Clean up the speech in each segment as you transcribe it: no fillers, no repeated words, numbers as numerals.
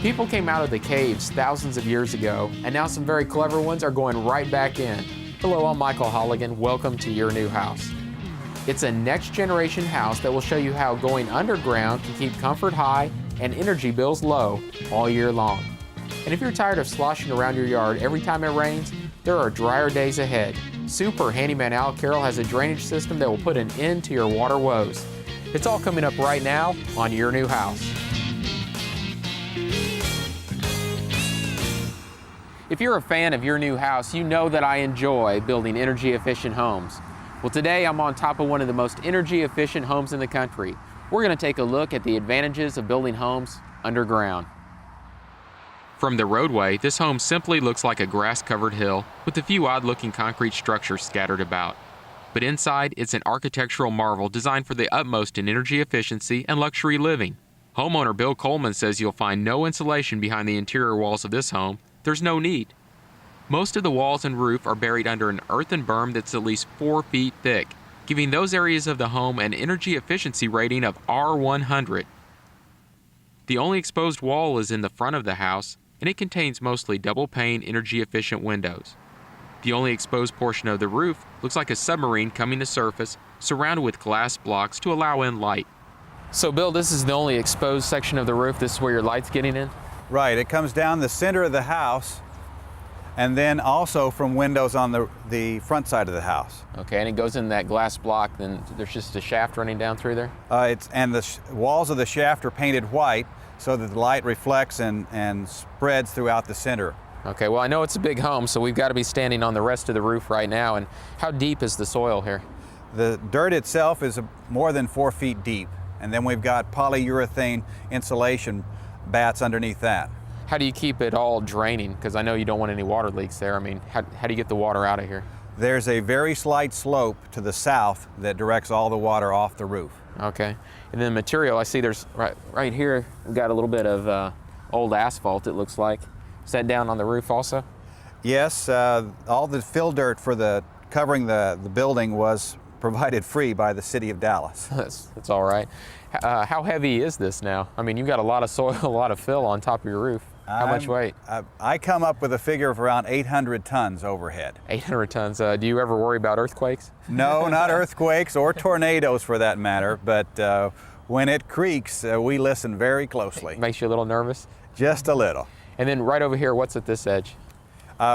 People came out of the caves thousands of years ago, and now some very clever ones are going right back in. Hello, I'm Michael Holigan. Welcome to your new house. It's a next-generation house that will show you how going underground can keep comfort high and energy bills low all year long. And if you're tired of sloshing around your yard every time it rains, there are drier days ahead. Super Handyman Al Carroll has a drainage system that will put an end to your water woes. It's all coming up right now on your new house. If you're a fan of your new house, you know that I enjoy building energy-efficient homes. Well, today I'm on top of one of the most energy-efficient homes in the country. We're going to take a look at the advantages of building homes underground. From the roadway, this home simply looks like a grass-covered hill with a few odd-looking concrete structures scattered about. But inside, it's an architectural marvel designed for the utmost in energy efficiency and luxury living. Homeowner Bill Coleman says you'll find no insulation behind the interior walls of this home. There's no need. Most of the walls and roof are buried under an earthen berm that's at least 4 feet thick, giving those areas of the home an energy efficiency rating of R100. The only exposed wall is in the front of the house, and it contains mostly double-pane, energy-efficient windows. The only exposed portion of the roof looks like a submarine coming to surface, surrounded with glass blocks to allow in light. So Bill, this is the only exposed section of the roof. This is where your light's getting in? Right, it comes down the center of the house, and then also from windows on the front side of the house. Okay, and it goes in that glass block, then there's just a shaft running down through there? And the walls of the shaft are painted white, so that the light reflects and spreads throughout the center. Okay, well I know it's a big home, so we've got to be standing on the rest of the roof right now. And how deep is the soil here? The dirt itself is more than 4 feet deep, and then we've got polyurethane insulation bats underneath that. How do you keep it all draining? Because I know you don't want any water leaks there. I mean, how do you get the water out of here? There's a very slight slope to the south that directs all the water off the roof. Okay, and then material, I see there's right here, we've got a little bit of old asphalt, it looks like. Is that down on the roof also? Yes, all the fill dirt for covering the building was provided free by the city of Dallas. That's all right. How heavy is this now? I mean, you've got a lot of soil, a lot of fill on top of your roof. How much weight? I come up with a figure of around 800 tons overhead. 800 tons. Do you ever worry about earthquakes? No, not earthquakes or tornadoes for that matter, but when it creaks, we listen very closely. It makes you a little nervous? Just a little. And then right over here, what's at this edge?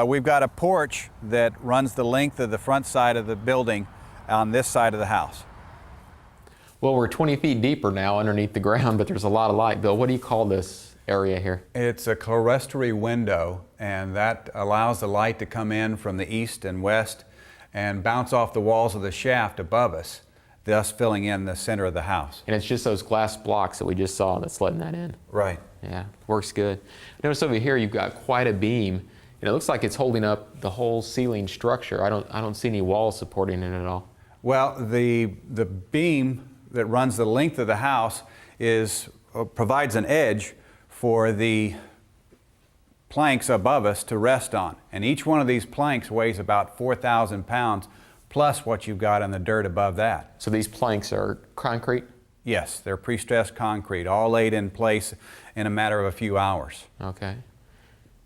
We've got a porch that runs the length of the front side of the building on this side of the house. Well, we're 20 feet deeper now underneath the ground, but there's a lot of light. Bill, what do you call this area here? It's a clerestory window, and that allows the light to come in from the east and west and bounce off the walls of the shaft above us, thus filling in the center of the house. And it's just those glass blocks that we just saw that's letting that in. Right. Yeah, works good. Notice over here you've got quite a beam, and it looks like it's holding up the whole ceiling structure. I don't see any walls supporting it at all. Well, the beam that runs the length of the house provides an edge for the planks above us to rest on. And each one of these planks weighs about 4,000 pounds, plus what you've got in the dirt above that. So these planks are concrete? Yes, they're pre-stressed concrete, all laid in place in a matter of a few hours. Okay.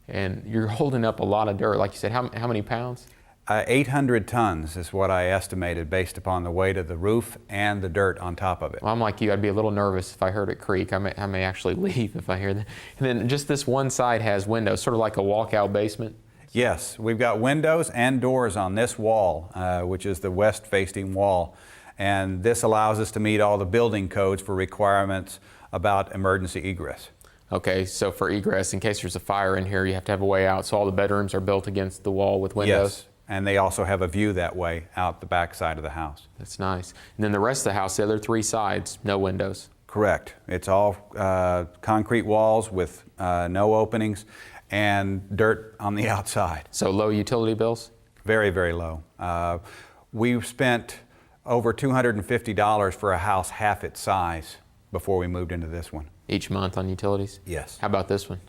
And you're holding up a lot of dirt. Like you said, how many pounds? 800 tons is what I estimated based upon the weight of the roof and the dirt on top of it. Well, I'm like you, I'd be a little nervous if I heard it creak. I may actually leave if I hear that. And then just this one side has windows, sort of like a walkout basement? Yes, we've got windows and doors on this wall, which is the west-facing wall. And this allows us to meet all the building codes for requirements about emergency egress. Okay, so for egress, in case there's a fire in here, you have to have a way out. So all the bedrooms are built against the wall with windows? Yes. And they also have a view that way out the back side of the house. That's nice. And then the rest of the house, the other 3 sides, no windows. Correct. It's all concrete walls with no openings and dirt on the outside. So low utility bills? Very, very low. We've spent over $250 for a house half its size before we moved into this one. Each month on utilities? Yes. How about this one?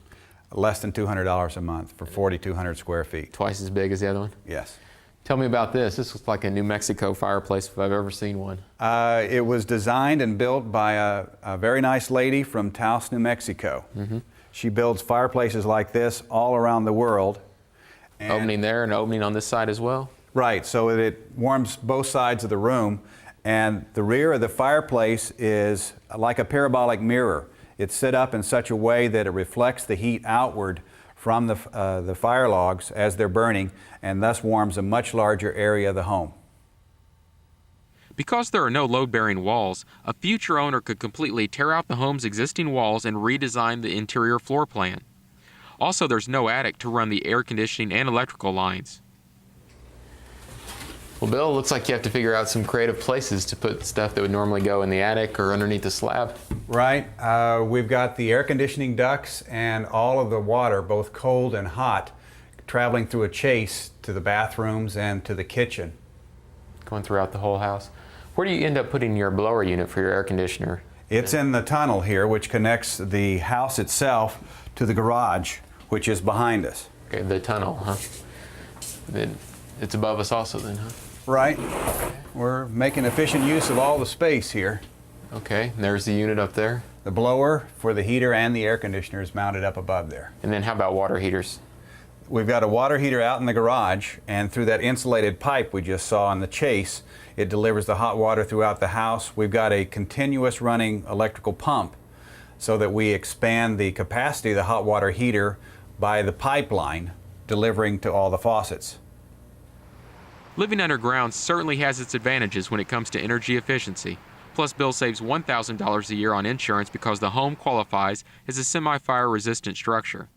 Less than $200 a month for 4,200 square feet. Twice as big as the other one? Yes. Tell me about this. This looks like a New Mexico fireplace if I've ever seen one. It was designed and built by a very nice lady from Taos, New Mexico. Mm-hmm. She builds fireplaces like this all around the world. And Opening there and opening on this side as well? right, so it warms both sides of the room. And the rear of the fireplace is like a parabolic mirror. It's set up in such a way that it reflects the heat outward from the fire logs as they're burning, and thus warms a much larger area of the home. Because there are no load-bearing walls, a future owner could completely tear out the home's existing walls and redesign the interior floor plan. Also, there's no attic to run the air conditioning and electrical lines. Well, Bill, looks like you have to figure out some creative places to put stuff that would normally go in the attic or underneath the slab. Right. We've got the air conditioning ducts and all of the water, both cold and hot, traveling through a chase to the bathrooms and to the kitchen. Going throughout the whole house. Where do you end up putting your blower unit for your air conditioner? It's in the tunnel here, which connects the house itself to the garage, which is behind us. Okay, the tunnel, huh? It's above us also then, huh? Right. We're making efficient use of all the space here. Okay, and there's the unit up there. The blower for the heater and the air conditioner is mounted up above there. And then how about water heaters? We've got a water heater out in the garage, and through that insulated pipe we just saw on the chase, it delivers the hot water throughout the house. We've got a continuous running electrical pump so that we expand the capacity of the hot water heater by the pipeline, delivering to all the faucets. Living underground certainly has its advantages when it comes to energy efficiency. Plus, Bill saves $1,000 a year on insurance because the home qualifies as a semi-fire resistant structure.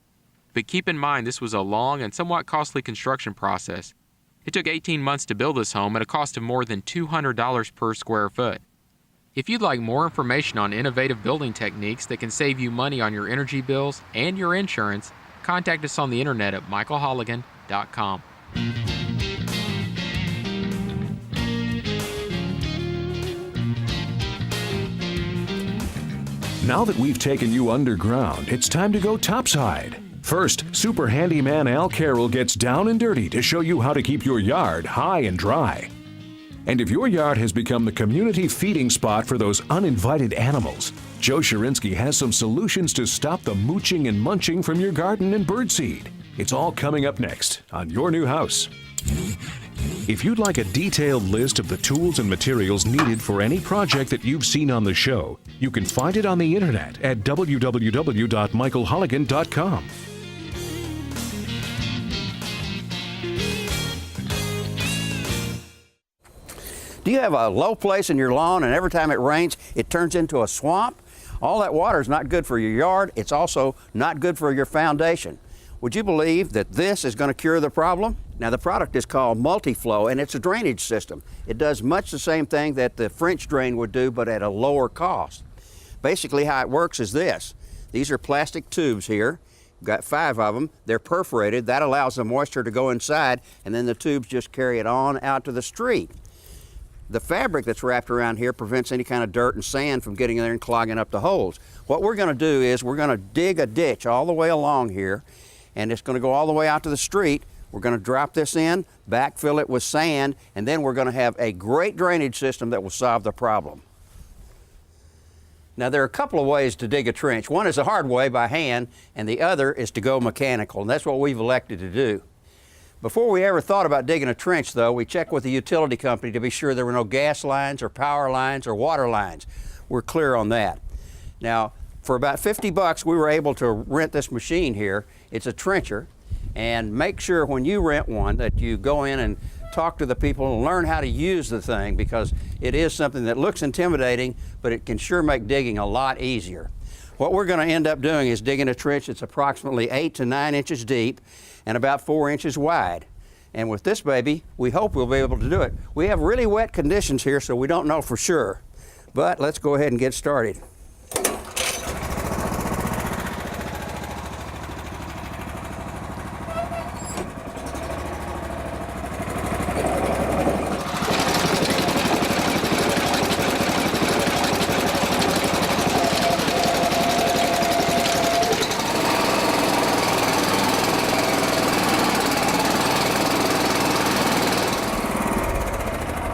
But keep in mind, this was a long and somewhat costly construction process. It took 18 months to build this home at a cost of more than $200 per square foot. If you'd like more information on innovative building techniques that can save you money on your energy bills and your insurance, contact us on the internet at michaelholigan.com. Now that we've taken you underground, it's time to go topside. First, Super Handyman Al Carroll gets down and dirty to show you how to keep your yard high and dry. And if your yard has become the community feeding spot for those uninvited animals, Joe Sherinsky has some solutions to stop the mooching and munching from your garden and birdseed. It's all coming up next on Your New House. If you'd like a detailed list of the tools and materials needed for any project that you've seen on the show, you can find it on the internet at www.michaelholigan.com. Do you have a low place in your lawn and every time it rains, it turns into a swamp? All that water is not good for your yard. It's also not good for your foundation. Would you believe that this is going to cure the problem? Now, the product is called Multiflow, and it's a drainage system. It does much the same thing that the French drain would do, but at a lower cost. Basically, how it works is this. These are plastic tubes here. We've got 5 of them. They're perforated. That allows the moisture to go inside, and then the tubes just carry it on out to the street. The fabric that's wrapped around here prevents any kind of dirt and sand from getting in there and clogging up the holes. What we're going to do is we're going to dig a ditch all the way along here, and it's going to go all the way out to the street. We're going to drop this in, backfill it with sand, and then we're going to have a great drainage system that will solve the problem. Now, there are a couple of ways to dig a trench. One is the hard way by hand, and the other is to go mechanical, and that's what we've elected to do. Before we ever thought about digging a trench, though, we checked with the utility company to be sure there were no gas lines or power lines or water lines. We're clear on that. Now, for about 50 bucks, we were able to rent this machine here. It's a trencher, and make sure when you rent one that you go in and talk to the people and learn how to use the thing, because it is something that looks intimidating, but it can sure make digging a lot easier. What we're going to end up doing is digging a trench that's approximately 8 to 9 inches deep and about 4 inches wide. And with this baby, we hope we'll be able to do it. We have really wet conditions here, so we don't know for sure. But let's go ahead and get started.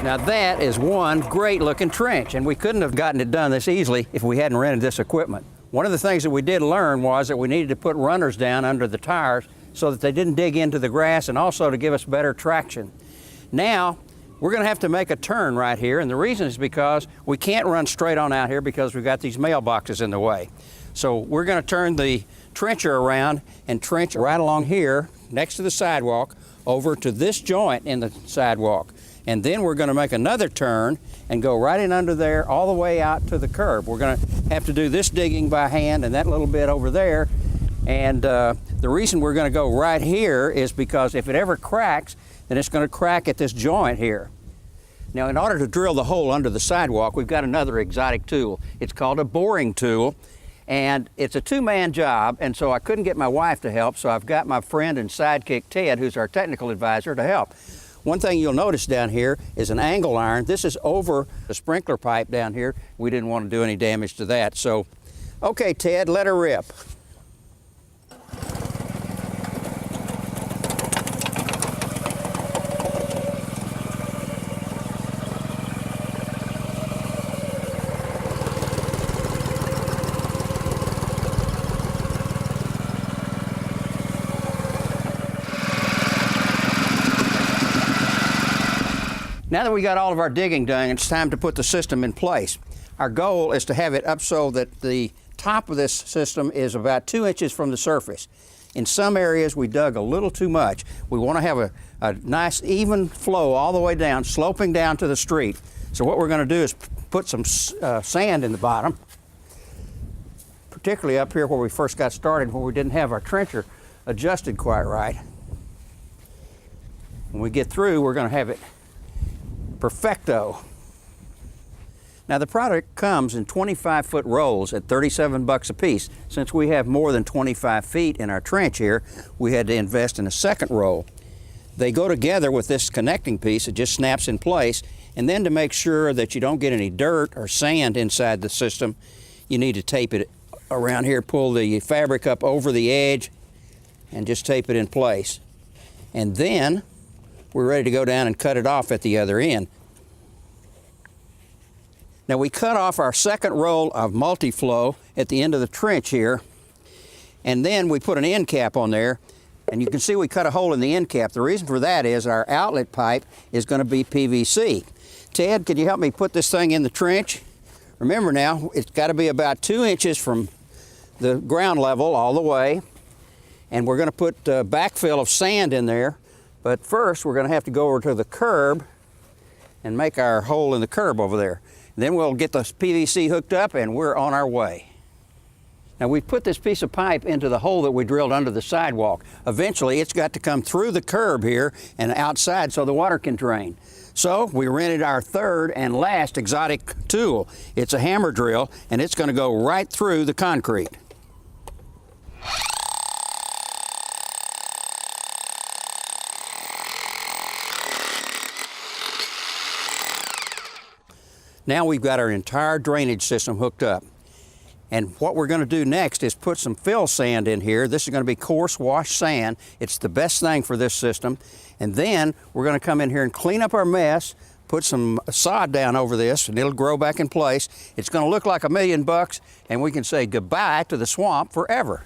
Now that is one great looking trench, and we couldn't have gotten it done this easily if we hadn't rented this equipment. One of the things that we did learn was that we needed to put runners down under the tires so that they didn't dig into the grass, and also to give us better traction. Now, we're going to have to make a turn right here, and the reason is because we can't run straight on out here because we've got these mailboxes in the way. So we're going to turn the trencher around and trench right along here next to the sidewalk over to this joint in the sidewalk. And then we're going to make another turn and go right in under there all the way out to the curb. We're going to have to do this digging by hand and that little bit over there. And the reason we're going to go right here is because if it ever cracks, then it's going to crack at this joint here. Now, in order to drill the hole under the sidewalk, we've got another exotic tool. It's called a boring tool, and it's a two-man job, and so I couldn't get my wife to help, so I've got my friend and sidekick Ted, who's our technical advisor, to help. One thing you'll notice down here is an angle iron. This is over the sprinkler pipe down here. We didn't want to do any damage to that. So, okay, Ted, let her rip. Now that we got all of our digging done, it's time to put the system in place. Our goal is to have it up so that the top of this system is about 2 inches from the surface. In some areas we dug a little too much. We want to have a nice even flow all the way down, sloping down to the street. So what we're going to do is put some sand in the bottom, particularly up here where we first got started, where we didn't have our trencher adjusted quite right. When we get through, we're going to have it perfecto. Now the product comes in 25-foot rolls at 37 bucks a piece. Since we have more than 25 feet in our trench here, we had to invest in a second roll. They go together with this connecting piece. It just snaps in place. And then to make sure that you don't get any dirt or sand inside the system, you need to tape it around here, pull the fabric up over the edge and just tape it in place. And then we're ready to go down and cut it off at the other end. Now we cut off our second roll of multi-flow at the end of the trench here, and then we put an end cap on there, and you can see we cut a hole in the end cap. The reason for that is our outlet pipe is going to be PVC. Ted, can you help me put this thing in the trench? Remember now, it's got to be about 2 inches from the ground level all the way, and we're going to put backfill of sand in there. But first, we're going to have to go over to the curb and make our hole in the curb over there. Then we'll get the PVC hooked up and we're on our way. Now we've put this piece of pipe into the hole that we drilled under the sidewalk. Eventually, it's got to come through the curb here and outside so the water can drain. So we rented our third and last exotic tool. It's a hammer drill, and it's going to go right through the concrete. Now we've got our entire drainage system hooked up. And what we're going to do next is put some fill sand in here. This is going to be coarse washed sand. It's the best thing for this system. And then we're going to come in here and clean up our mess, put some sod down over this, and it'll grow back in place. It's going to look like $1 million, and we can say goodbye to the swamp forever.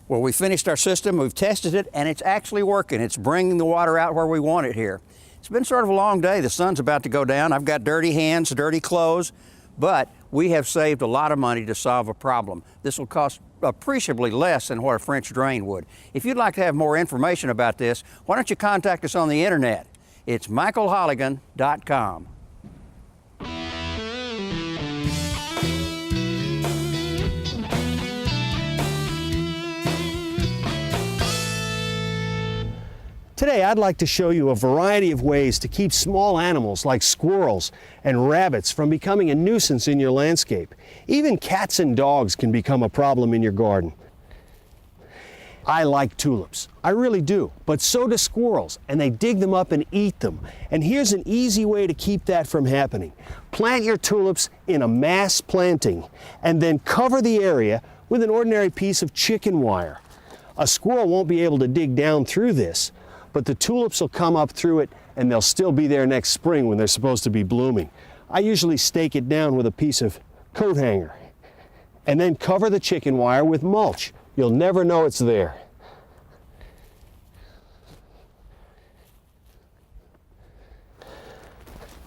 Well, we finished our system, we've tested it, and it's actually working. It's bringing the water out where we want it here. It's been sort of a long day. The sun's about to go down. I've got dirty hands, dirty clothes, but we have saved a lot of money to solve a problem. This will cost appreciably less than what a French drain would. If you'd like to have more information about this, why don't you contact us on the internet? It's michaelholigan.com. Today, I'd like to show you a variety of ways to keep small animals like squirrels and rabbits from becoming a nuisance in your landscape. Even cats and dogs can become a problem in your garden. I like tulips, I really do, but so do squirrels, and they dig them up and eat them. And here's an easy way to keep that from happening. Plant your tulips in a mass planting, and then cover the area with an ordinary piece of chicken wire. A squirrel won't be able to dig down through this, but the tulips will come up through it, and they'll still be there next spring when they're supposed to be blooming. I usually stake it down with a piece of coat hanger and then cover the chicken wire with mulch. You'll never know it's there.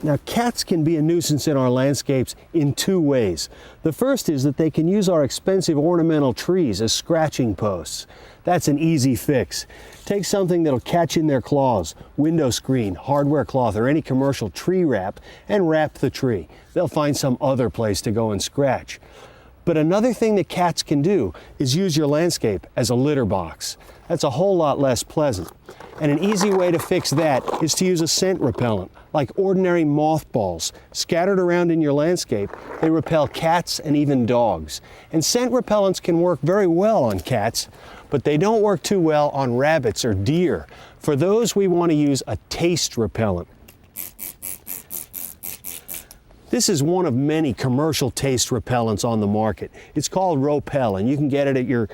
Now, cats can be a nuisance in our landscapes in two ways. The first is that they can use our expensive ornamental trees as scratching posts. That's an easy fix. Take something that'll catch in their claws, window screen, hardware cloth, or any commercial tree wrap, and wrap the tree. They'll find some other place to go and scratch. But another thing that cats can do is use your landscape as a litter box. That's a whole lot less pleasant. And an easy way to fix that is to use a scent repellent, like ordinary mothballs. Scattered around in your landscape, they repel cats and even dogs. And scent repellents can work very well on cats, but they don't work too well on rabbits or deer. For those, we want to use a taste repellent. This is one of many commercial taste repellents on the market. It's called Repelling. You can get it at your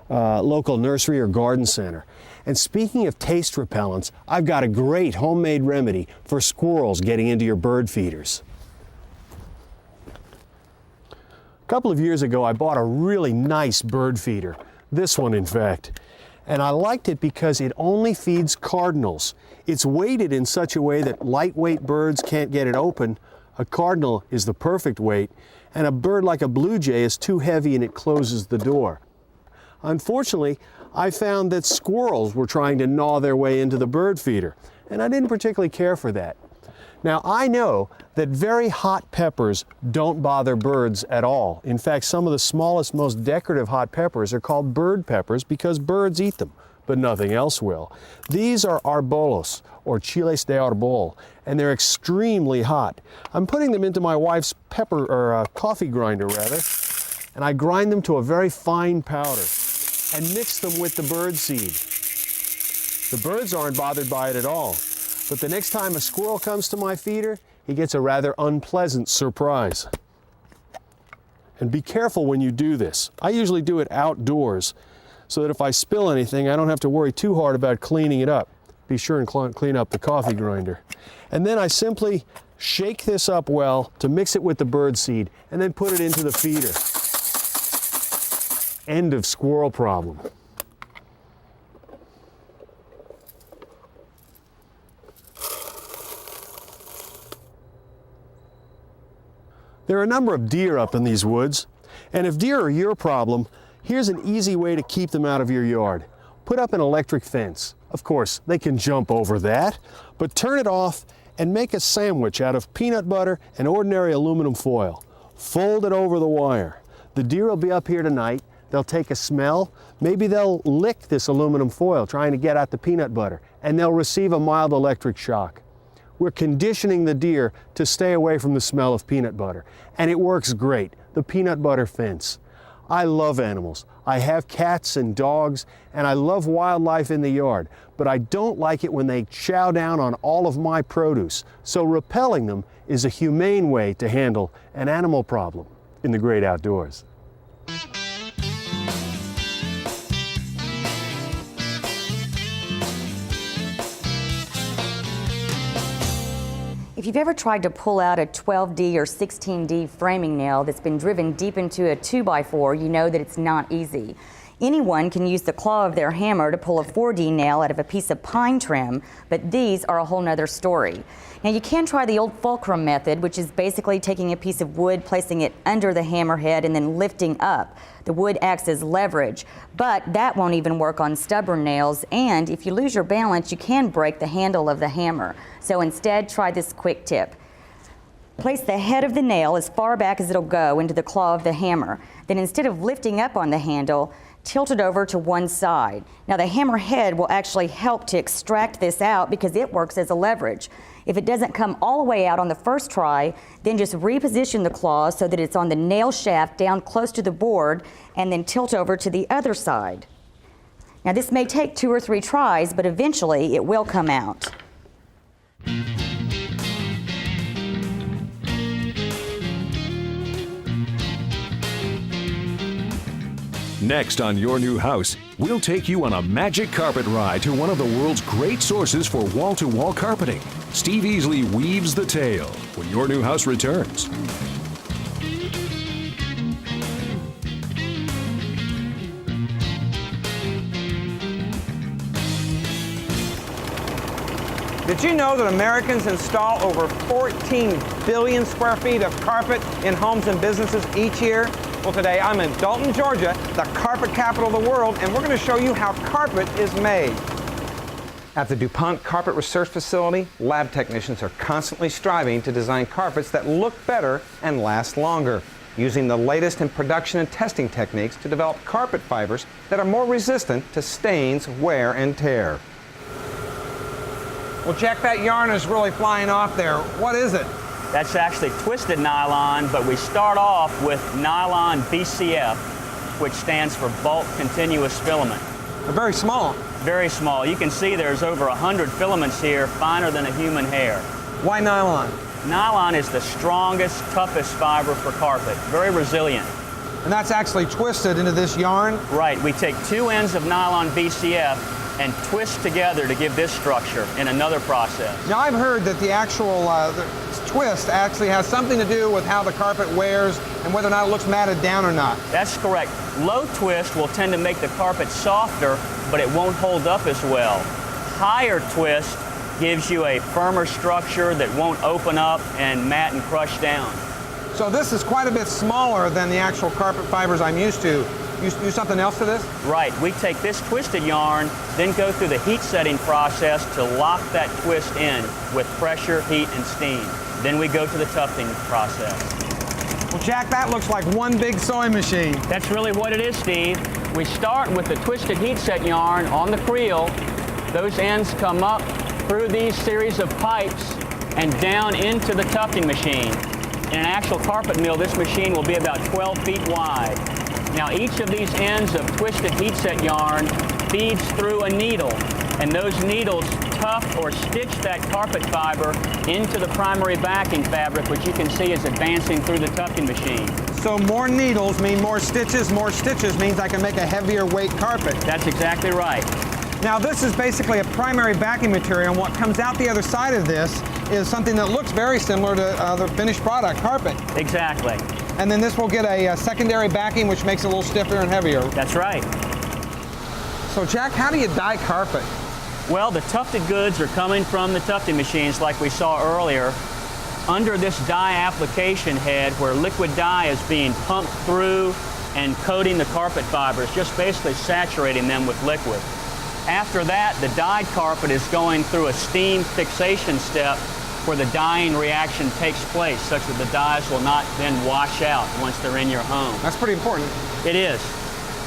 local nursery or garden center. And speaking of taste repellents, I've got a great homemade remedy for squirrels getting into your bird feeders. A couple of years ago, I bought a really nice bird feeder. This one, in fact. And I liked it because it only feeds cardinals. It's weighted in such a way that lightweight birds can't get it open. A cardinal is the perfect weight, and a bird like a blue jay is too heavy and it closes the door. Unfortunately, I found that squirrels were trying to gnaw their way into the bird feeder, and I didn't particularly care for that. Now, I know that very hot peppers don't bother birds at all. In fact, some of the smallest, most decorative hot peppers are called bird peppers because birds eat them, but nothing else will. These are arbolos, or chiles de arbol, and they're extremely hot. I'm putting them into my wife's coffee grinder, rather, and I grind them to a very fine powder and mix them with the bird seed. The birds aren't bothered by it at all, but the next time a squirrel comes to my feeder, he gets a rather unpleasant surprise. And be careful when you do this. I usually do it outdoors, so that if I spill anything, I don't have to worry too hard about cleaning it up. Be sure and clean up the coffee grinder. And then I simply shake this up well to mix it with the bird seed, and then put it into the feeder. End of squirrel problem. There are a number of deer up in these woods, and if deer are your problem, here's an easy way to keep them out of your yard. Put up an electric fence. Of course, they can jump over that, but turn it off and make a sandwich out of peanut butter and ordinary aluminum foil. Fold it over the wire. The deer will be up here tonight. They'll take a smell. Maybe they'll lick this aluminum foil trying to get at the peanut butter, and they'll receive a mild electric shock. We're conditioning the deer to stay away from the smell of peanut butter, and it works great, the peanut butter fence. I love animals. I have cats and dogs, and I love wildlife in the yard, but I don't like it when they chow down on all of my produce. So repelling them is a humane way to handle an animal problem in the great outdoors. If you've ever tried to pull out a 12D or 16D framing nail that's been driven deep into a 2x4, you know that it's not easy. Anyone can use the claw of their hammer to pull a 4D nail out of a piece of pine trim, but these are a whole nother story. Now, you can try the old fulcrum method, which is basically taking a piece of wood, placing it under the hammerhead, and then lifting up. The wood acts as leverage, but that won't even work on stubborn nails, and if you lose your balance, you can break the handle of the hammer. So instead, try this quick tip. Place the head of the nail as far back as it'll go into the claw of the hammer. Then instead of lifting up on the handle, tilt it over to one side. Now the hammer head will actually help to extract this out because it works as a leverage. If it doesn't come all the way out on the first try, then just reposition the claw so that it's on the nail shaft down close to the board and then tilt over to the other side. Now this may take 2 or 3 tries, but eventually it will come out. Next on Your New House, we'll take you on a magic carpet ride to one of the world's great sources for wall-to-wall carpeting. Steve Easley weaves the tale when your new house returns. Did you know that Americans install over 14 billion square feet of carpet in homes and businesses each year? Well, today I'm in Dalton, Georgia, the carpet capital of the world, and we're going to show you how carpet is made. At the DuPont Carpet Research Facility, lab technicians are constantly striving to design carpets that look better and last longer, using the latest in production and testing techniques to develop carpet fibers that are more resistant to stains, wear, and tear. Well, Jack, that yarn is really flying off there. What is it? That's actually twisted nylon, but we start off with nylon BCF, which stands for bulk continuous filament. They're very small. Very small. You can see there's over 100 filaments here, finer than a human hair. Why nylon? Nylon is the strongest, toughest fiber for carpet. Very resilient. And that's actually twisted into this yarn? Right. We take two ends of nylon BCF and twist together to give this structure in another process. Now, I've heard that the actual the twist actually has something to do with how the carpet wears and whether or not it looks matted down or not. That's correct. Low twist will tend to make the carpet softer, but it won't hold up as well. Higher twist gives you a firmer structure that won't open up and mat and crush down. So this is quite a bit smaller than the actual carpet fibers I'm used to. You use something else to this? Right. We take this twisted yarn, then go through the heat setting process to lock that twist in with pressure, heat, and steam. Then we go to the tufting process. Well, Jack, that looks like one big sewing machine. That's really what it is, Steve. We start with the twisted heat set yarn on the creel. Those ends come up through these series of pipes and down into the tufting machine. In an actual carpet mill, this machine will be about 12 feet wide. Now, each of these ends of twisted heat set yarn feeds through a needle, and those needles tuft or stitch that carpet fiber into the primary backing fabric, which you can see is advancing through the tufting machine. So more needles mean more stitches means I can make a heavier weight carpet. That's exactly right. Now, this is basically a primary backing material, and what comes out the other side of this is something that looks very similar to the finished product, carpet. Exactly. And then this will get a secondary backing, which makes it a little stiffer and heavier. That's right. So, Jack, how do you dye carpet? Well, the tufted goods are coming from the tufting machines like we saw earlier. Under this dye application head where liquid dye is being pumped through and coating the carpet fibers, just basically saturating them with liquid. After that, the dyed carpet is going through a steam fixation step where the dyeing reaction takes place such that the dyes will not then wash out once they're in your home. That's pretty important. It is.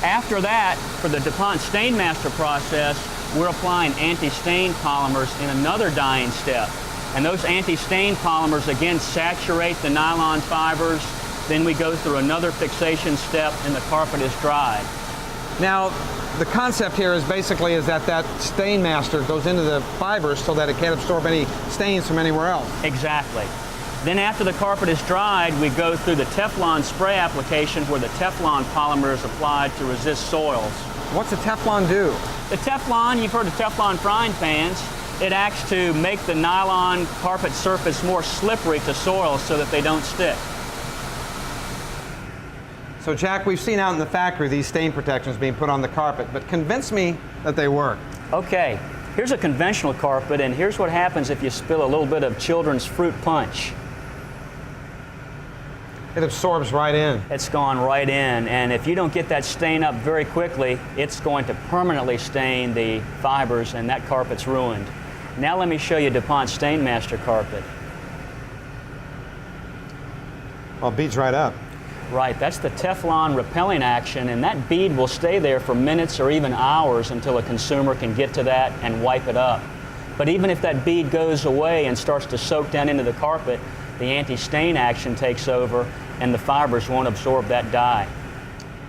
After that, for the DuPont Stainmaster process, we're applying anti-stain polymers in another dyeing step. And those anti-stain polymers again saturate the nylon fibers. Then we go through another fixation step and the carpet is dried. Now, the concept here is basically that Stainmaster goes into the fibers so that it can't absorb any stains from anywhere else. Exactly. Then after the carpet is dried, we go through the Teflon spray application where the Teflon polymer is applied to resist soils. What's the Teflon do? The Teflon, you've heard of Teflon frying pans. It acts to make the nylon carpet surface more slippery to soils so that they don't stick. So, Jack, we've seen out in the factory these stain protections being put on the carpet, but convince me that they work. Okay, here's a conventional carpet, and here's what happens if you spill a little bit of children's fruit punch. It absorbs right in. It's gone right in, and if you don't get that stain up very quickly, it's going to permanently stain the fibers, and that carpet's ruined. Now let me show you DuPont Stainmaster carpet. Well, it beads right up. Right, that's the Teflon repelling action, and that bead will stay there for minutes or even hours until a consumer can get to that and wipe it up. But even if that bead goes away and starts to soak down into the carpet, the anti-stain action takes over and the fibers won't absorb that dye.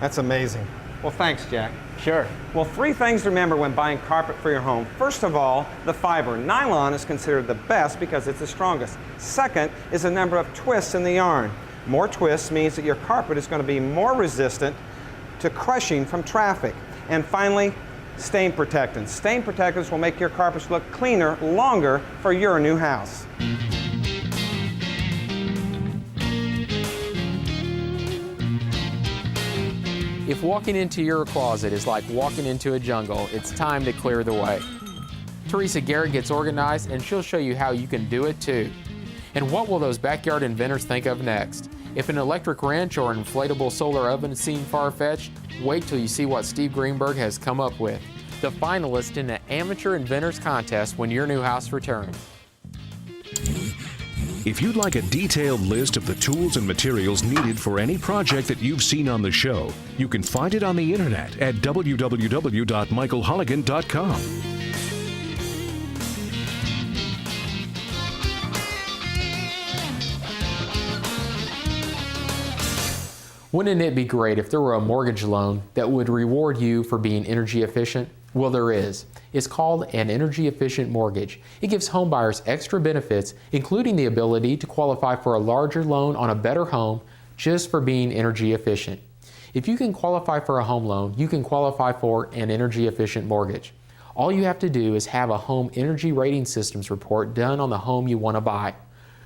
That's amazing. Well, thanks, Jack. Sure. Well, 3 things to remember when buying carpet for your home. First of all, the fiber. Nylon is considered the best because it's the strongest. Second is the number of twists in the yarn. More twists means that your carpet is going to be more resistant to crushing from traffic. And finally, stain protectants. Stain protectants will make your carpets look cleaner longer for your new house. If walking into your closet is like walking into a jungle, it's time to clear the way. Teresa Garrett gets organized and she'll show you how you can do it too. And what will those backyard inventors think of next? If an electric wrench or an inflatable solar oven seem far-fetched, wait till you see what Steve Greenberg has come up with. The finalist in the Amateur Inventors Contest when your new house returns. If you'd like a detailed list of the tools and materials needed for any project that you've seen on the show, you can find it on the internet at www.michaelholigan.com. Wouldn't it be great if there were a mortgage loan that would reward you for being energy efficient? Well, there is. It's called an energy efficient mortgage. It gives homebuyers extra benefits, including the ability to qualify for a larger loan on a better home just for being energy efficient. If you can qualify for a home loan, you can qualify for an energy efficient mortgage. All you have to do is have a home energy rating systems report done on the home you want to buy.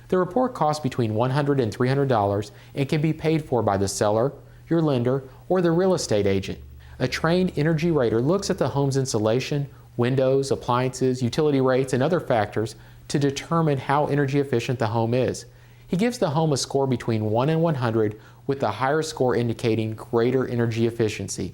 The report costs between $100 and $300 and can be paid for by the seller, your lender, or the real estate agent. A trained energy rater looks at the home's insulation, windows, appliances, utility rates, and other factors to determine how energy efficient the home is. He gives the home a score between 1 and 100, with the higher score indicating greater energy efficiency.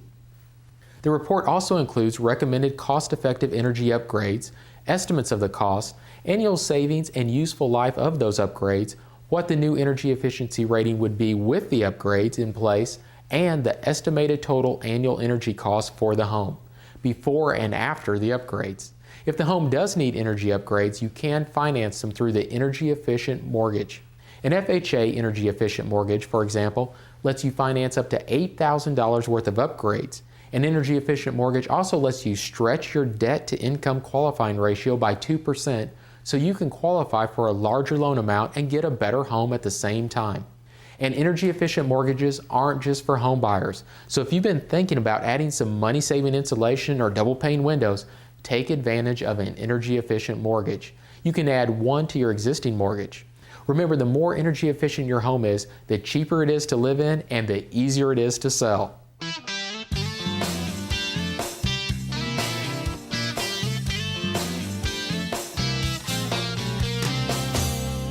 The report also includes recommended cost-effective energy upgrades, estimates of the cost, annual savings and useful life of those upgrades, what the new energy efficiency rating would be with the upgrades in place, and the estimated total annual energy cost for the home, before and after the upgrades. If the home does need energy upgrades, you can finance them through the energy efficient mortgage. An FHA energy efficient mortgage, for example, lets you finance up to $8,000 worth of upgrades. An energy efficient mortgage also lets you stretch your debt to income qualifying ratio by 2%, so you can qualify for a larger loan amount and get a better home at the same time. And energy efficient mortgages aren't just for home buyers. So if you've been thinking about adding some money saving insulation or double pane windows, take advantage of an energy efficient mortgage. You can add one to your existing mortgage. Remember, the more energy efficient your home is, the cheaper it is to live in and the easier it is to sell.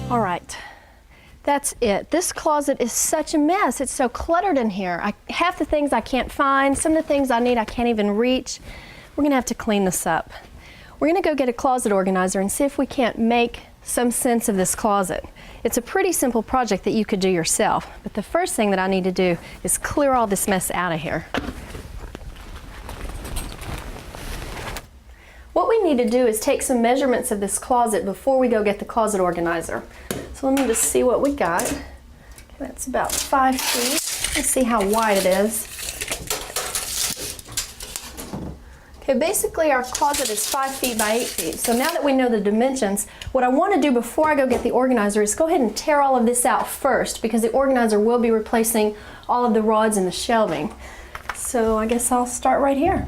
All right. That's it. This closet is such a mess. It's so cluttered in here. Half the things I can't find, some of the things I need I can't even reach. We're gonna have to clean this up. We're gonna go get a closet organizer and see if we can't make some sense of this closet. It's a pretty simple project that you could do yourself, but the first thing that I need to do is clear all this mess out of here. What we need to do is take some measurements of this closet before we go get the closet organizer. So let me just see what we got. Okay, that's about 5 feet. Let's see how wide it is. Okay, basically our closet is 5 feet by 8 feet. So now that we know the dimensions, what I want to do before I go get the organizer is go ahead and tear all of this out first, because the organizer will be replacing all of the rods and the shelving. So I guess I'll start right here.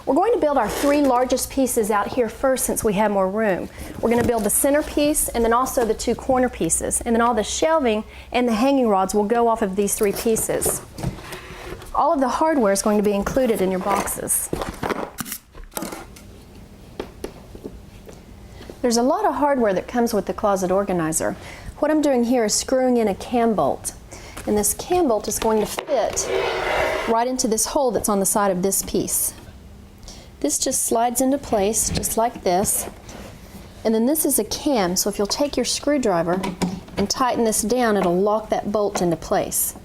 We're going to build our 3 largest pieces out here first since we have more room. We're going to build the center piece and then also the 2 corner pieces. And then all the shelving and the hanging rods will go off of these 3 pieces. All of the hardware is going to be included in your boxes. There's a lot of hardware that comes with the closet organizer. What I'm doing here is screwing in a cam bolt. And this cam bolt is going to fit right into this hole that's on the side of this piece. This just slides into place, just like this. And then this is a cam, so if you'll take your screwdriver and tighten this down, it'll lock that bolt into place.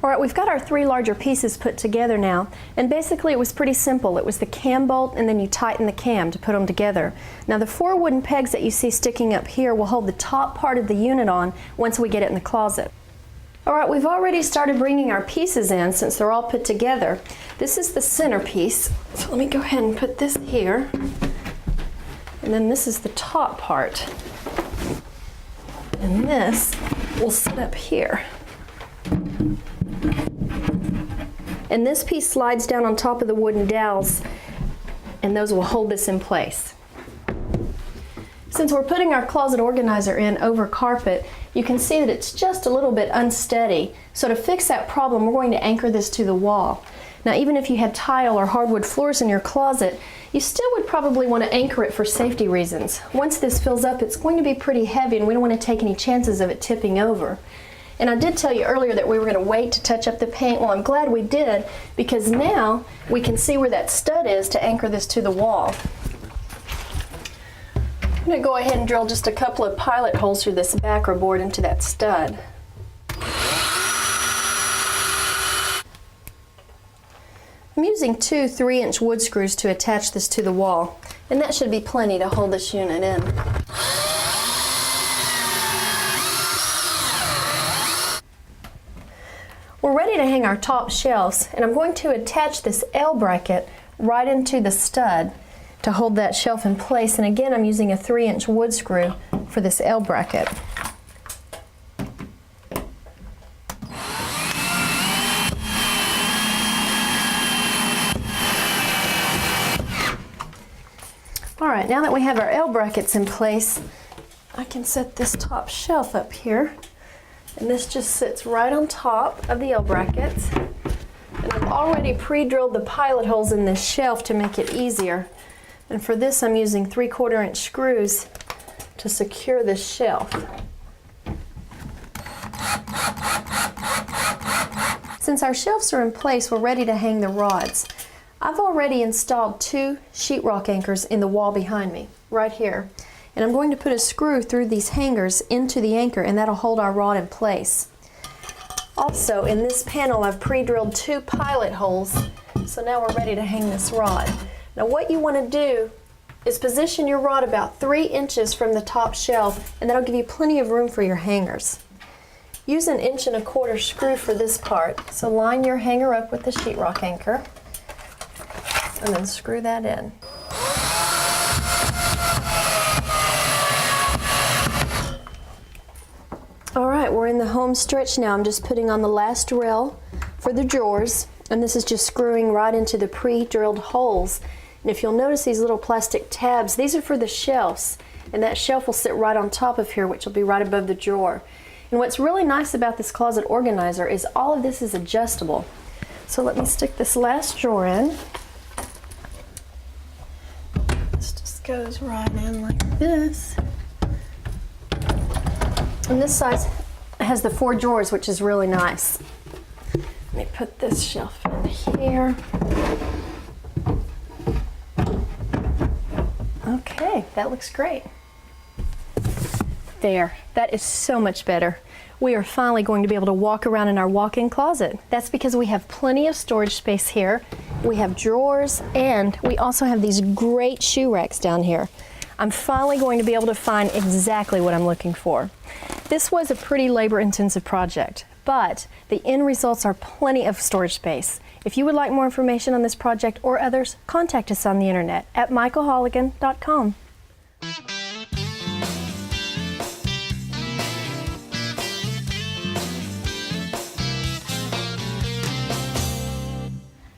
All right, we've got our 3 larger pieces put together now, and basically it was pretty simple. It was the cam bolt, and then you tighten the cam to put them together. Now the 4 wooden pegs that you see sticking up here will hold the top part of the unit on once we get it in the closet. All right, we've already started bringing our pieces in since they're all put together. This is the center piece, so let me go ahead and put this here. And then this is the top part. And this will sit up here. and this piece slides down on top of the wooden dowels, and those will hold this in place. Since we're putting our closet organizer in over carpet, you can see that it's just a little bit unsteady. So to fix that problem, we're going to anchor this to the wall. Now, even if you had tile or hardwood floors in your closet, you still would probably want to anchor it for safety reasons. Once this fills up, it's going to be pretty heavy and we don't want to take any chances of it tipping over. And I did tell you earlier that we were going to wait to touch up the paint. Well, I'm glad we did, because now we can see where that stud is to anchor this to the wall. I'm going to go ahead and drill just a couple of pilot holes through this backer board into that stud. I'm using two 3-inch wood screws to attach this to the wall, and that should be plenty to hold this unit in. We're ready to hang our top shelves, and I'm going to attach this L bracket right into the stud to hold that shelf in place. And again, I'm using a 3-inch wood screw for this L bracket. All right, now that we have our L brackets in place, I can set this top shelf up here. And this just sits right on top of the L brackets. And I've already pre-drilled the pilot holes in this shelf to make it easier. And for this, I'm using 3/4-inch screws to secure this shelf. Since our shelves are in place, we're ready to hang the rods. I've already installed 2 sheetrock anchors in the wall behind me, right here. And I'm going to put a screw through these hangers into the anchor, and that'll hold our rod in place. Also, in this panel, I've pre-drilled 2 pilot holes, so now we're ready to hang this rod. Now what you want to do is position your rod about 3 inches from the top shelf, and that'll give you plenty of room for your hangers. Use an 1.25 inch screw for this part, so line your hanger up with the sheetrock anchor, and then screw that in. All right, we're in the home stretch now. I'm just putting on the last rail for the drawers, and this is just screwing right into the pre-drilled holes. And if you'll notice these little plastic tabs, these are for the shelves, and that shelf will sit right on top of here, which will be right above the drawer. And what's really nice about this closet organizer is all of this is adjustable. So let me stick this last drawer in. This just goes right in like this. And this size has the 4 drawers, which is really nice. Let me put this shelf in here. Okay, that looks great. There, that is so much better. We are finally going to be able to walk around in our walk-in closet. That's because we have plenty of storage space here. We have drawers, and we also have these great shoe racks down here. I'm finally going to be able to find exactly what I'm looking for. This was a pretty labor-intensive project, but the end results are plenty of storage space. If you would like more information on this project or others, contact us on the internet at michaelholigan.com.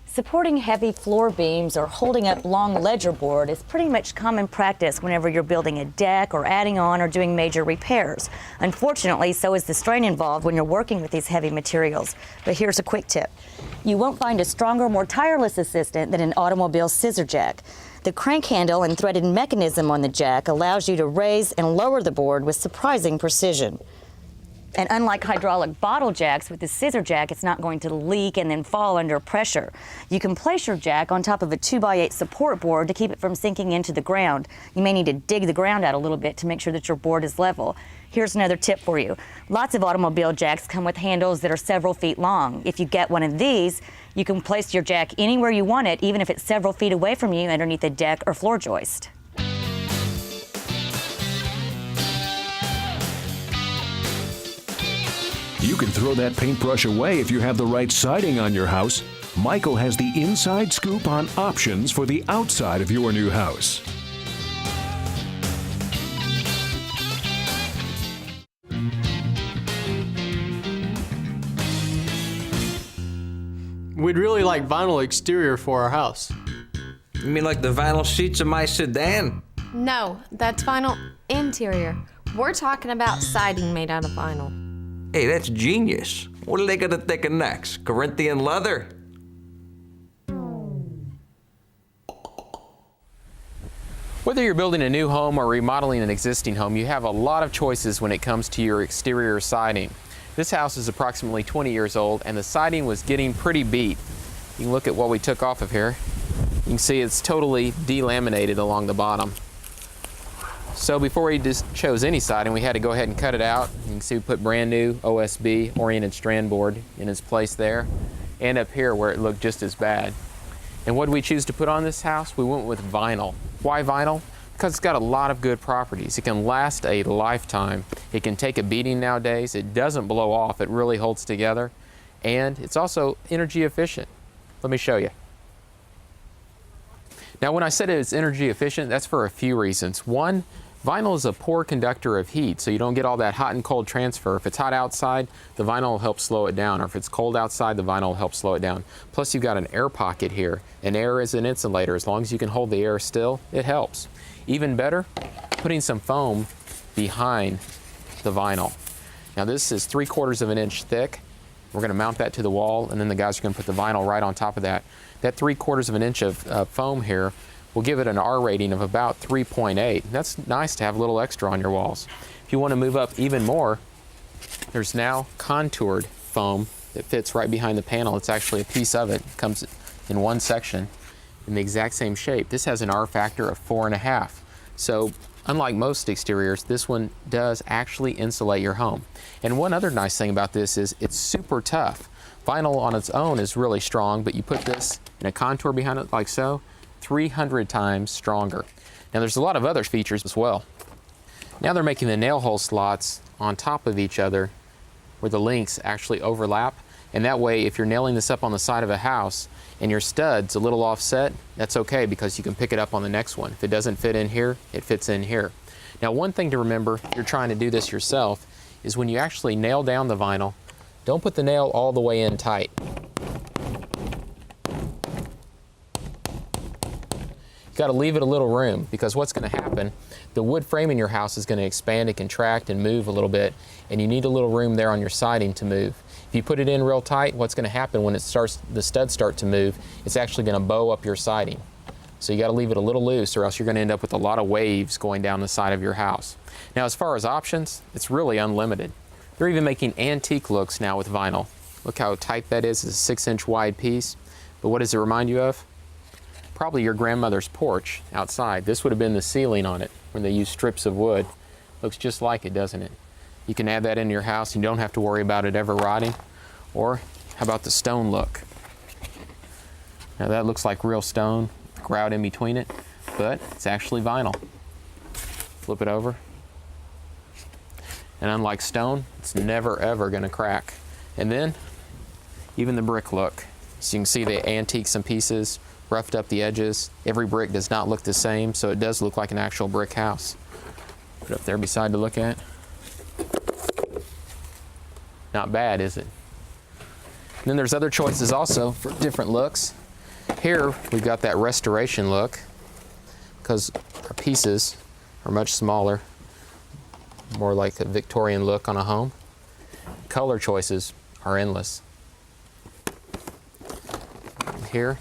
Supporting heavy floor beams or holding up long ledger board is pretty much common practice whenever you're building a deck or adding on or doing major repairs. Unfortunately, so is the strain involved when you're working with these heavy materials. But here's a quick tip. You won't find a stronger, more tireless assistant than an automobile scissor jack. The crank handle and threaded mechanism on the jack allows you to raise and lower the board with surprising precision. And unlike hydraulic bottle jacks, with the scissor jack, it's not going to leak and then fall under pressure. You can place your jack on top of a 2x8 support board to keep it from sinking into the ground. You may need to dig the ground out a little bit to make sure that your board is level. Here's another tip for you. Lots of automobile jacks come with handles that are several feet long. If you get one of these, you can place your jack anywhere you want it, even if it's several feet away from you underneath a deck or floor joist. You can throw that paintbrush away if you have the right siding on your house. Michael has the inside scoop on options for the outside of your new house. We'd really like vinyl exterior for our house. You mean like the vinyl seats of my sedan? No, that's vinyl interior. We're talking about siding made out of vinyl. Hey, that's genius. What are they gonna think of next? Corinthian leather? Whether you're building a new home or remodeling an existing home, you have a lot of choices when it comes to your exterior siding. This house is approximately 20 years old and the siding was getting pretty beat. You can look at what we took off of here. You can see it's totally delaminated along the bottom. So before we just chose any siding, we had to go ahead and cut it out. You can see we put brand new OSB oriented strand board in its place there, and up here where it looked just as bad. And what did we choose to put on this house? We went with vinyl. Why vinyl? Because it's got a lot of good properties. It can last a lifetime. It can take a beating nowadays. It doesn't blow off. It really holds together. And it's also energy efficient. Let me show you. Now, when I said it's energy efficient, that's for a few reasons. One, vinyl is a poor conductor of heat, so you don't get all that hot and cold transfer. If it's hot outside, the vinyl will help slow it down, or if it's cold outside, the vinyl will help slow it down. Plus, you've got an air pocket here, and air is an insulator. As long as you can hold the air still, it helps. Even better, putting some foam behind the vinyl. Now, this is 3/4 of an inch thick. We're going to mount that to the wall, and then the guys are going to put the vinyl right on top of that. That 3/4 of an inch of foam here will give it an R rating of about 3.8. That's nice to have a little extra on your walls. If you want to move up even more, there's now contoured foam that fits right behind the panel. It's actually a piece of it. It comes in one section in the exact same shape. This has an R factor of 4.5. So unlike most exteriors, this one does actually insulate your home. And one other nice thing about this is it's super tough. Vinyl on its own is really strong, but you put this in a contour behind it like so, 300 times stronger. Now there's a lot of other features as well. Now they're making the nail hole slots on top of each other where the links actually overlap. And that way, if you're nailing this up on the side of a house and your stud's a little offset, that's okay because you can pick it up on the next one. If it doesn't fit in here, it fits in here. Now one thing to remember, if you're trying to do this yourself, is when you actually nail down the vinyl, don't put the nail all the way in tight. You've got to leave it a little room because what's going to happen, the wood frame in your house is going to expand and contract and move a little bit, and you need a little room there on your siding to move. If you put it in real tight, what's going to happen when the studs start to move, it's actually going to bow up your siding. So you got to leave it a little loose or else you're going to end up with a lot of waves going down the side of your house. Now as far as options, it's really unlimited. They're even making antique looks now with vinyl. Look how tight that is. It's a 6-inch wide piece. But what does it remind you of? Probably your grandmother's porch outside. This would have been the ceiling on it when they used strips of wood. Looks just like it, doesn't it? You can add that into your house and you don't have to worry about it ever rotting. Or how about the stone look? Now that looks like real stone, grout in between it, but it's actually vinyl. Flip it over. And unlike stone, it's never ever going to crack. And then, even the brick look. So you can see they antiqued some pieces, roughed up the edges. Every brick does not look the same, so it does look like an actual brick house. Put it up there beside to look at. Not bad, is it? And then there's other choices also for different looks. Here, we've got that restoration look because our pieces are much smaller. More like a Victorian look on a home. Color choices are endless. Here,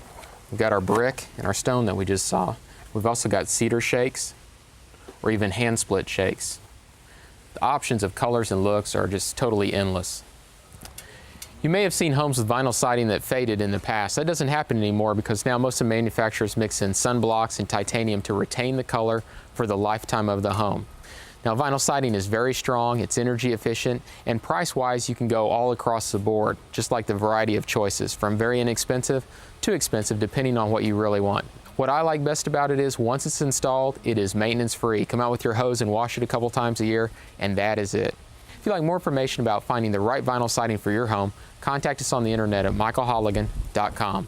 we've got our brick and our stone that we just saw. We've also got cedar shakes or even hand split shakes. The options of colors and looks are just totally endless. You may have seen homes with vinyl siding that faded in the past. That doesn't happen anymore because now most of the manufacturers mix in sunblocks and titanium to retain the color for the lifetime of the home. Now vinyl siding is very strong, it's energy efficient, and price-wise you can go all across the board, just like the variety of choices, from very inexpensive to expensive depending on what you really want. What I like best about it is once it's installed, it is maintenance free. Come out with your hose and wash it a couple times a year, and that is it. If you'd like more information about finding the right vinyl siding for your home, contact us on the internet at michaelholigan.com.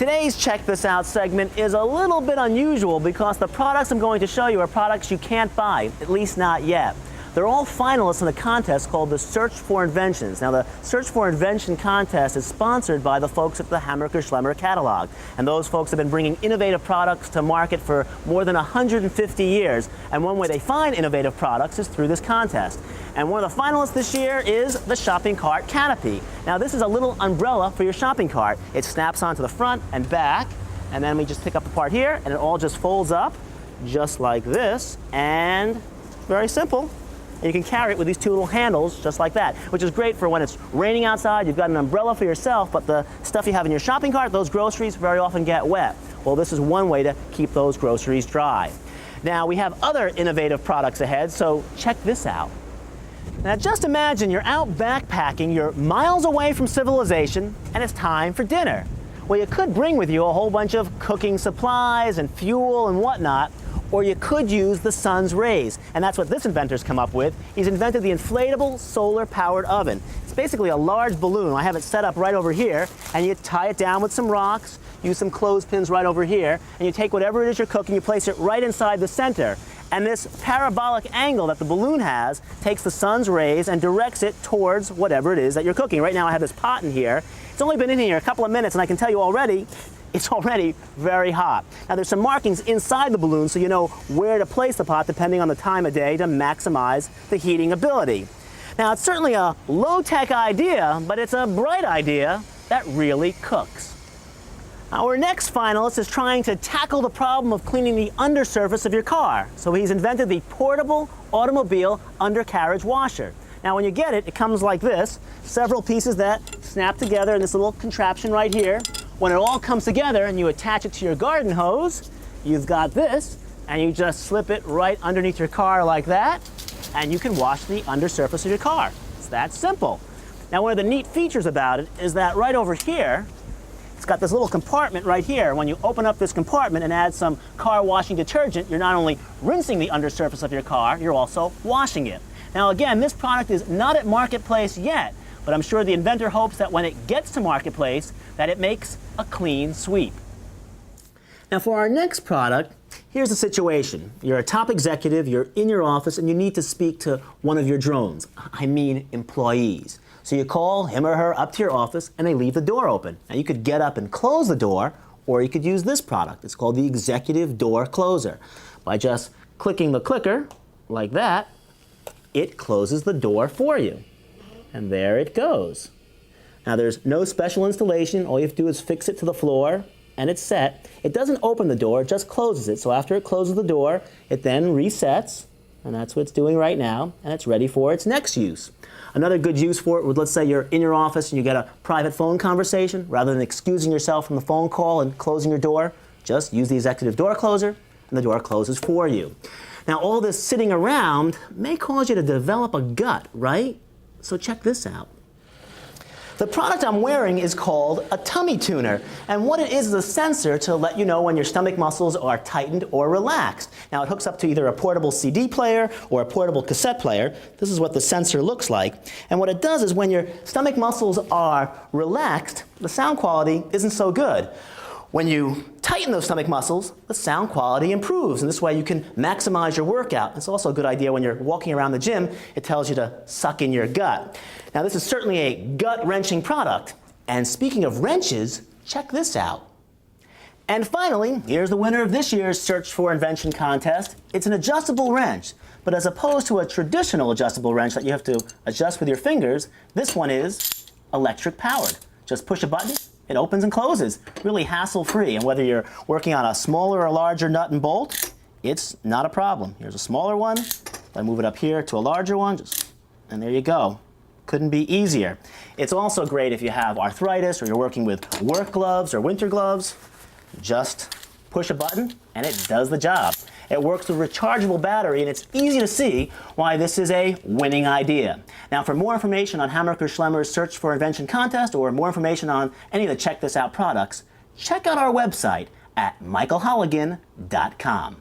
Today's Check This Out segment is a little bit unusual because the products I'm going to show you are products you can't buy, at least not yet. They're all finalists in a contest called the Search for Inventions. Now, the Search for Invention contest is sponsored by the folks at the Hammacher Schlemmer catalog. And those folks have been bringing innovative products to market for more than 150 years. And one way they find innovative products is through this contest. And one of the finalists this year is the shopping cart canopy. Now, this is a little umbrella for your shopping cart. It snaps onto the front and back, and then we just pick up the part here, and it all just folds up just like this, and very simple. And you can carry it with these two little handles just like that, which is great for when it's raining outside, you've got an umbrella for yourself, but the stuff you have in your shopping cart, those groceries, very often get wet. Well, this is one way to keep those groceries dry. Now, we have other innovative products ahead, so check this out. Now, just imagine you're out backpacking, you're miles away from civilization, and it's time for dinner. Well, you could bring with you a whole bunch of cooking supplies and fuel and whatnot, or you could use the sun's rays. And that's what this inventor's come up with. He's invented the inflatable solar-powered oven. It's basically a large balloon. I have it set up right over here, and you tie it down with some rocks, use some clothespins right over here, and you take whatever it is you're cooking, you place it right inside the center. And this parabolic angle that the balloon has takes the sun's rays and directs it towards whatever it is that you're cooking. Right now I have this pot in here. It's only been in here a couple of minutes, and I can tell you already, it's already very hot. Now, there's some markings inside the balloon so you know where to place the pot depending on the time of day to maximize the heating ability. Now, it's certainly a low-tech idea, but it's a bright idea that really cooks. Our next finalist is trying to tackle the problem of cleaning the undersurface of your car. So he's invented the portable automobile undercarriage washer. Now, when you get it, it comes like this, several pieces that snap together in this little contraption right here. When it all comes together and you attach it to your garden hose, you've got this, and you just slip it right underneath your car like that, and you can wash the undersurface of your car. It's that simple. Now, one of the neat features about it is that right over here, it's got this little compartment right here. When you open up this compartment and add some car washing detergent, you're not only rinsing the undersurface of your car, you're also washing it. Now, again, this product is not at Marketplace yet, but I'm sure the inventor hopes that when it gets to Marketplace, that it makes a clean sweep. Now, for our next product, here's the situation. You're a top executive, you're in your office, and you need to speak to one of your drones. I mean employees. So you call him or her up to your office, and they leave the door open. Now, you could get up and close the door, or you could use this product. It's called the Executive Door Closer. By just clicking the clicker, like that, it closes the door for you. And there it goes. Now, there's no special installation. All you have to do is fix it to the floor, and it's set. It doesn't open the door, it just closes it. So after it closes the door, it then resets, and that's what it's doing right now, and it's ready for its next use. Another good use for it would, let's say you're in your office and you get a private phone conversation. Rather than excusing yourself from the phone call and closing your door, just use the Executive Door Closer, and the door closes for you. Now, all this sitting around may cause you to develop a gut, right? So check this out. The product I'm wearing is called a tummy tuner, and what it is a sensor to let you know when your stomach muscles are tightened or relaxed. Now, it hooks up to either a portable CD player or a portable cassette player. This is what the sensor looks like, and what it does is when your stomach muscles are relaxed, the sound quality isn't so good. When you tighten those stomach muscles, the sound quality improves, and this way you can maximize your workout. It's also a good idea when you're walking around the gym. It tells you to suck in your gut. Now, this is certainly a gut-wrenching product. And speaking of wrenches, check this out. And finally, here's the winner of this year's Search for Invention contest. It's an adjustable wrench, but as opposed to a traditional adjustable wrench that you have to adjust with your fingers, this one is electric powered. Just push a button, it opens and closes, really hassle-free. And whether you're working on a smaller or larger nut and bolt, it's not a problem. Here's a smaller one. I move it up here to a larger one, and there you go. Couldn't be easier. It's also great if you have arthritis or you're working with work gloves or winter gloves. Just push a button and it does the job. It works with a rechargeable battery, and it's easy to see why this is a winning idea. Now, for more information on Hammacher Schlemmer's Search for Invention contest or more information on any of the Check This Out products, check out our website at michaelholigan.com.